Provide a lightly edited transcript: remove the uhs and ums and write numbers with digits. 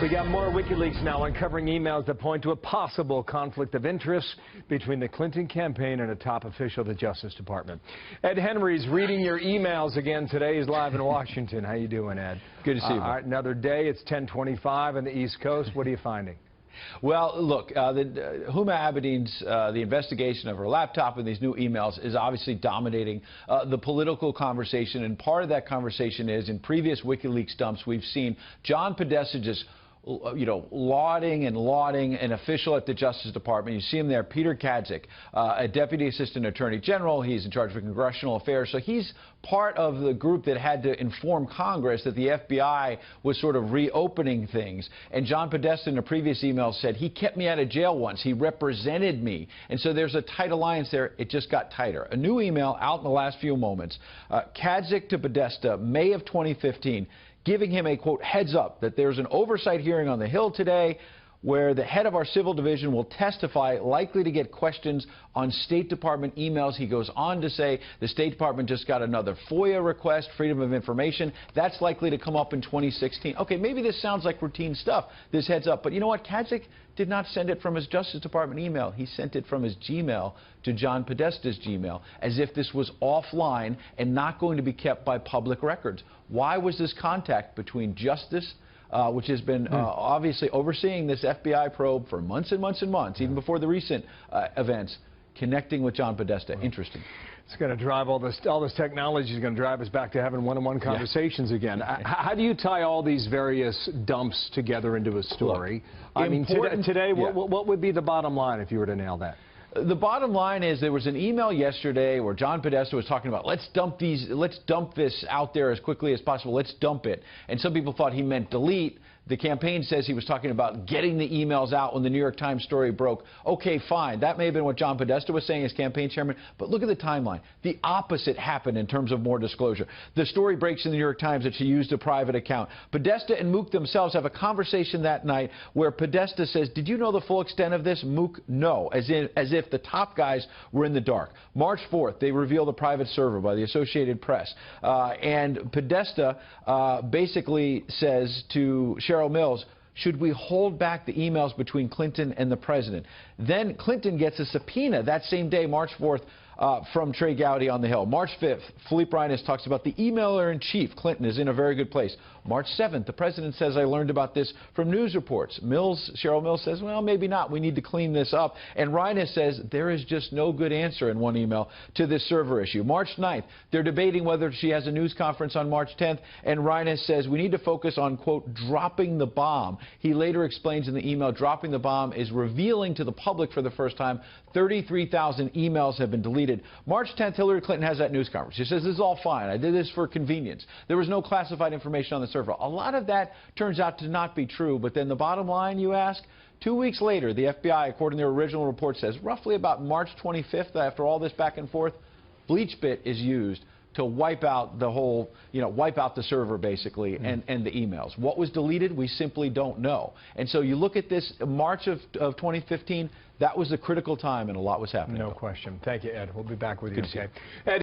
We got more WikiLeaks now uncovering emails that point to a possible conflict of interest between the Clinton campaign and a top official of the Justice Department. Ed Henry's reading your emails again today. He's live in Washington. How you doing, Ed? Good to see you. All right, another day. It's 10:25 on the East Coast. What are you finding? Well, look, Huma Abedin's the investigation of her laptop and these new emails is obviously dominating the political conversation, and part of that conversation is in previous WikiLeaks dumps we've seen John Podesta just lauding an official at the Justice Department. You see him there, Peter Kadzik, a Deputy Assistant Attorney General. He's in charge of Congressional Affairs. So he's part of the group that had to inform Congress that the FBI was sort of reopening things. And John Podesta in a previous email said, he kept me out of jail once. He represented me. And so there's a tight alliance there. It just got tighter. A new email out in the last few moments. Kadzik to Podesta, May of 2015. Giving him a, quote, heads up that there's an oversight hearing on the Hill today where the head of our civil division will testify, likely to get questions on State Department emails. He goes on to say the State Department just got another FOIA request, Freedom of Information. That's likely to come up in 2016. Okay, maybe this sounds like routine stuff, this heads up. But you know what? Kadzik did not send it from his Justice Department email. He sent it from his Gmail to John Podesta's Gmail, as if this was offline and not going to be kept by public records. Why was this contact between Justice, which has been obviously overseeing this FBI probe for months and months and months, even before the recent events, connecting with John Podesta? Interesting. It's going to drive all this technology is going to drive us back to having one-on-one conversations again. How do you tie all these various dumps together into a story? Look, I mean, today, what would be the bottom line if you were to nail that? The bottom line is there was an email yesterday where John Podesta was talking about let's dump this out there as quickly as possible. Let's dump it. And some people thought he meant delete. The campaign says he was talking about getting the emails out when the New York Times story broke. Okay, fine. That may have been what John Podesta was saying as campaign chairman. But look at the timeline. The opposite happened in terms of more disclosure. The story breaks in the New York Times that she used a private account. Podesta and Mook themselves have a conversation that night where Podesta says, did you know the full extent of this? Mook, no. As if the top guys were in the dark. March 4th, they reveal the private server by the Associated Press. And Podesta basically says to Cheryl Mills, should we hold back the emails between Clinton and the president? Then Clinton gets a subpoena that same day, March 4th, from Trey Gowdy on the Hill. March 5th, Philippe Reines talks about the emailer-in-chief. Clinton is in a very good place. March 7th, the president says, I learned about this from news reports. Cheryl Mills says, well, maybe not. We need to clean this up. And Reines says, there is just no good answer in one email to this server issue. March 9th, they're debating whether she has a news conference on March 10th, and Reines says, we need to focus on, quote, dropping the bomb. He later explains in the email, dropping the bomb is revealing to the public for the first time 33,000 emails have been deleted. March 10th, Hillary Clinton has that news conference. She says, this is all fine. I did this for convenience. There was no classified information on the server. A lot of that turns out to not be true. But then the bottom line, you ask, 2 weeks later, the FBI, according to their original report, says roughly about March 25th, after all this back and forth, BleachBit is used to wipe out the whole, wipe out the server, basically, and the emails. What was deleted, we simply don't know. And so you look at this, March of 2015, that was a critical time, and a lot was happening. No question. Thank you, Ed. We'll be back with you. Good to see you. Ed